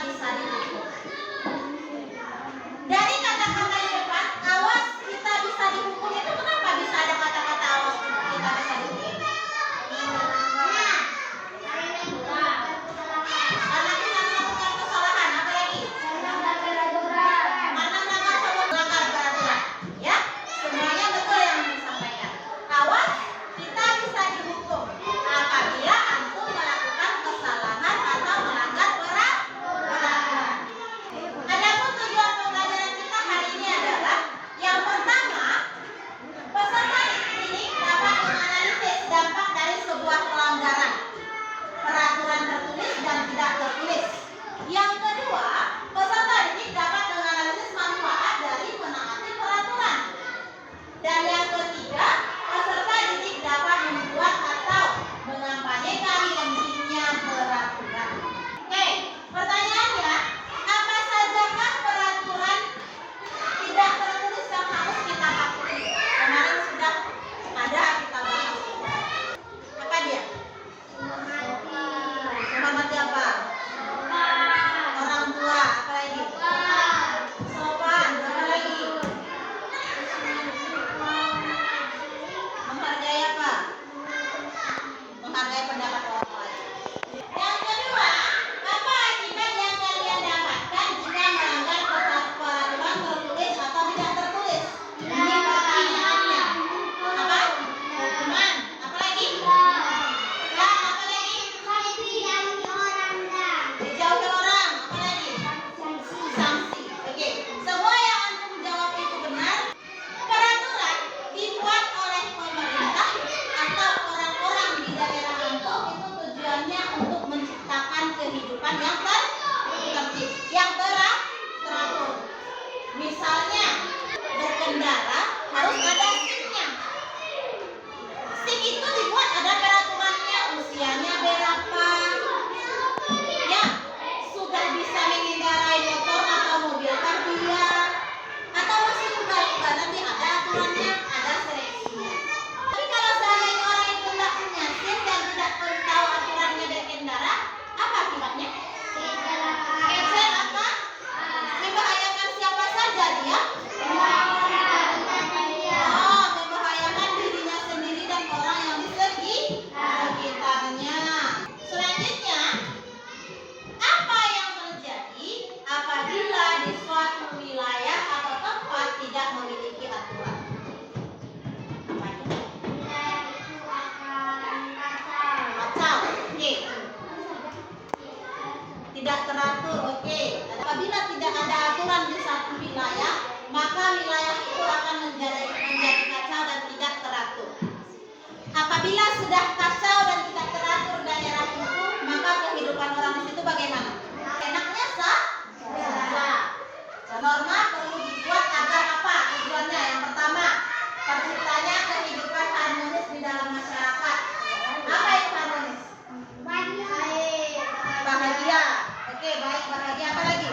bisa dihukum. Dari kata-kata di depan, awas kita bisa dihukum itu kenapa bisa ada kata-kata awas kita bisa dihukum? Karena kita melakukan kesalahan, apa lagi? Karena melanggar peraturan. Ya, semuanya betul yang disampaikan. Awas kita bisa dihukum apabila antum melakukan kesalahan atau melanggar peraturan. Adapun tujuan pembelajaran kita hari ini adalah yang pertama, peserta didik dapat menganalisis dampak dari sebuah pelanggaran peraturan tertulis dan tidak tertulis. Yang kedua, peserta didik dapat menganalisis manfaat dari menaati peraturan. Dan yang ketiga, peserta didik dapat membuat atau mengampanyekan pentingnya peraturan. Oke, pertanyaannya, apa sajakah peraturan tidak tertulis yang harus kita patuhi? Kemarin sudah ada kita bahas. Apa dia? Menghormati apa? Orang tua, apa lagi? Sopan, apa lagi? Menghargai apa? Menghargai pendapat orang lain. Yang kedua, apa akibat yang kalian dapatkan jika melanggar peraturan tertulis atau tidak tertulis? Ini pertanyaannya. Apa? Hukuman. Apa lagi? Ya, apa lagi? Dijauhi orang. Apa lagi? Sanksi. Oke. Semua yang antum jawab itu benar. Peraturan dibuat oleh pemerintah atau orang-orang di daerah antum itu tujuannya untuk menciptakan kehidupan yang tertib, yang teratur. Misalnya berkendara harus ada SIM-nya. SIM itu dibuat ada peraturannya, usianya berapa, ya, sudah bisa mengendarai motor atau mobil kah dia, atau masih muda juga, nanti ada aturannya, ada seleksinya. Tapi kalau seandainya orang itu tidak punya SIM dan tidak tahu aturannya berkendara, apa akibatnya? Kecil apa? Membahayakan siapa saja dia? Oh, membahayakan dirinya sendiri dan orang yang di sekitarnya. Selanjutnya, apa yang terjadi apabila di suatu wilayah atau tempat tidak memiliki aturan? Apa itu? Kacau. Oke. Tidak teratur. Oke. Apabila tidak ada aturan di satu wilayah, maka wilayah itu akan menjadi kacau dan tidak teratur. Apabila sudah kacau dan tidak teratur daerah itu, maka kehidupan orang di situ bagaimana? Enaknya sah? Norma perlu dibuat agar apa? Tujuannya yang pertama, terciptanya kehidupan harmonis di dalam masyarakat. Apa itu harmonis? Bahagia. Oke, baik, bahagia. Apa lagi?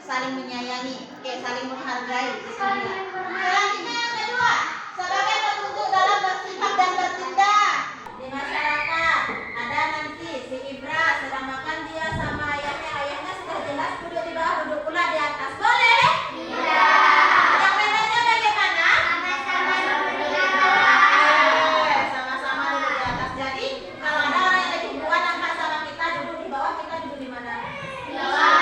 Saling menyayangi. Oke, saling menghargai. Selanjutnya yang kedua, sebagai petunjuk dalam bersifat dan bertindak di masyarakat. Ada nanti si Ibra sedang makan dia sama ayahnya. Ayahnya sudah jelas duduk di bawah, duduk pula di atas. Boleh? Iya. Yang bedanya bagaimana? Sama-sama duduk di atas. Jadi kalau ada orang yang lebih tua nampak sama kita duduk di bawah, kita duduk di mana? Di bawah.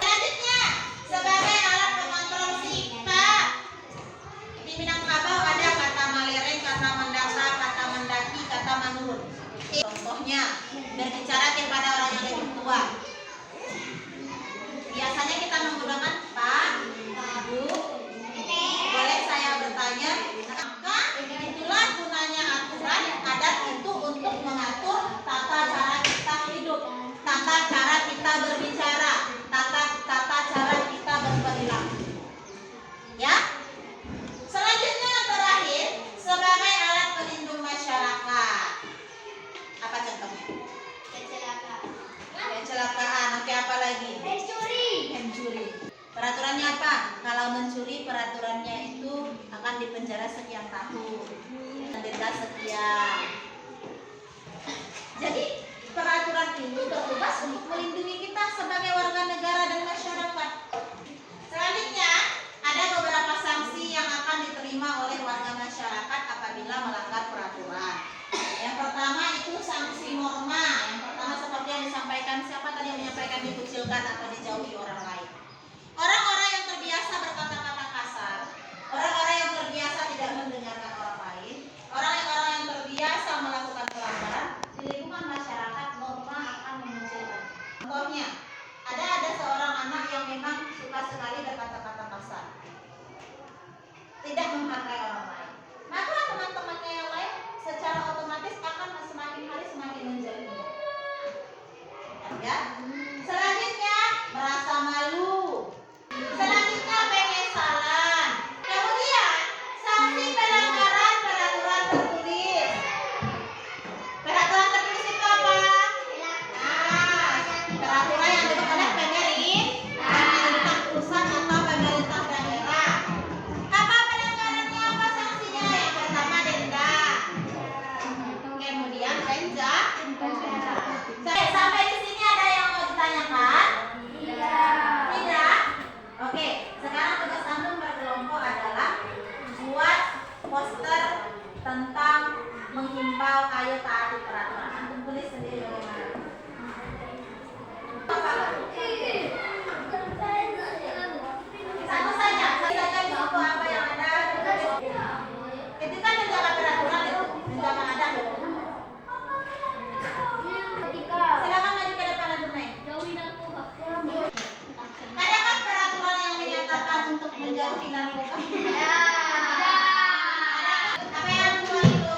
Selanjutnya, sebagai alat pengontrol sikap. Di Minangkabau ada kata malereng, kata mendasa, kata mendaki, kata menurun. Contohnya, berbicara kepada orang yang lebih tua. Biasanya kita menggunakan Pak, Bu. Boleh saya bertanya? Maka itulah gunanya aturan adat itu untuk mengatur tata cara kita hidup, tata cara kita berbicara, tata cara kita berperilaku. Ya. Selanjutnya yang terakhir, sebagai alat pelindung masyarakat. Apa contohnya? Kecelakaan. Oke, apa lagi? Mencuri. Peraturannya apa? Kalau mencuri, peraturannya itu akan dipenjara sekian tahun, denda sekian. Jadi peraturan ini bertugas untuk melindungi kita sebagai warga negara dan masyarakat. Selanjutnya, ada beberapa sanksi yang akan diterima oleh warga masyarakat apabila melanggar peraturan. Yang pertama itu sanksi norma. Yang pertama seperti yang disampaikan, siapa tadi yang menyampaikan, dikucilkan atau dijauhi orang lain. Orang-orang yang terbiasa berkata-kata kasar, orang-orang yang terbiasa tidak mendengarkan orang lain, orang-orang yang terbiasa melakukan pelanggaran di lingkungan masyarakat, norma akan memunculkan. Contohnya, ada seorang anak yang memang suka sekali berkata-kata kasar, tidak menghargai orang lain, maka teman-temannya yang lain secara otomatis akan semakin hari semakin menjauhinya. Ya. Selanjutnya, merasa malu. Selanjutnya, penyesalan. Kemudian, sanksi pelanggaran peraturan tertulis. Peraturan tertulis itu apa? Nah, peraturan yang dibuat oleh pemerintah pusat atau pemerintah daerah. Apa pelanggarannya? Apa sanksinya? Yang pertama denda. Kemudian penjara. Sampai di sini ada yang mau ditanyakan? Tidak? Oke, sekarang tugas antum berkelompok adalah buat poster tentang menghimbau ayo taati peraturan. Antum tulis sendiri bagaimana. Satu saja di buku apa yang ada. Itu kan menjaga peraturan itu, menjaga adat. Silakan maju ke depan antum naik. Adakah peraturan yang menyatakan untuk menjauhi narkoba? Apa yang antum itu?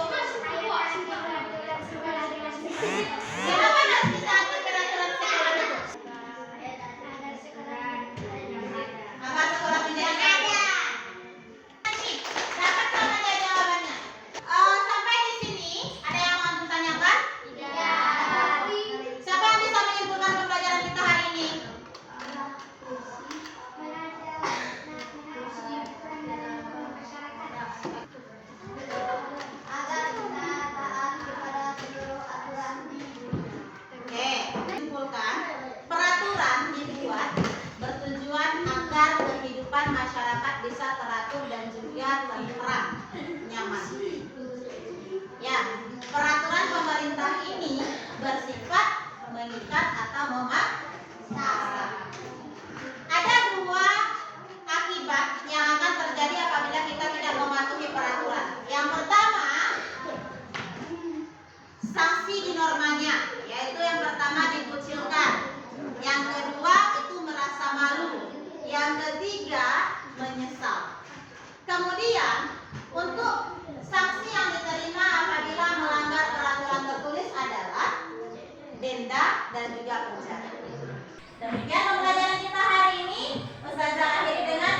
Kenapa harus ditaati peraturan sekolah itu? Apa sekolah penjagaan? Dapat sama jawabannya. Sampai di sini ada yang mau antum tanyakan? Siapa yang bisa menyimpulkan pembelajaran kita hari ini? Oke, simpulkan, peraturan dibuat bertujuan agar kehidupan masyarakat bisa teratur dan juga tentram, nyaman. Ya, peraturan pemerintah ini bersifat mengikat atau memaksa. Ada dua akibat yang akan terjadi apabila kita tidak mematuhi peraturan. Yang pertama, sanksi di normanya, yaitu yang pertama dikucilkan, yang kedua itu merasa malu, yang ketiga menyesal. Kemudian untuk sanksi yang diterima apabila melanggar peraturan tertulis adalah denda dan juga penjara. Demikian pembelajaran kita hari ini. Ustazah akhiri dengan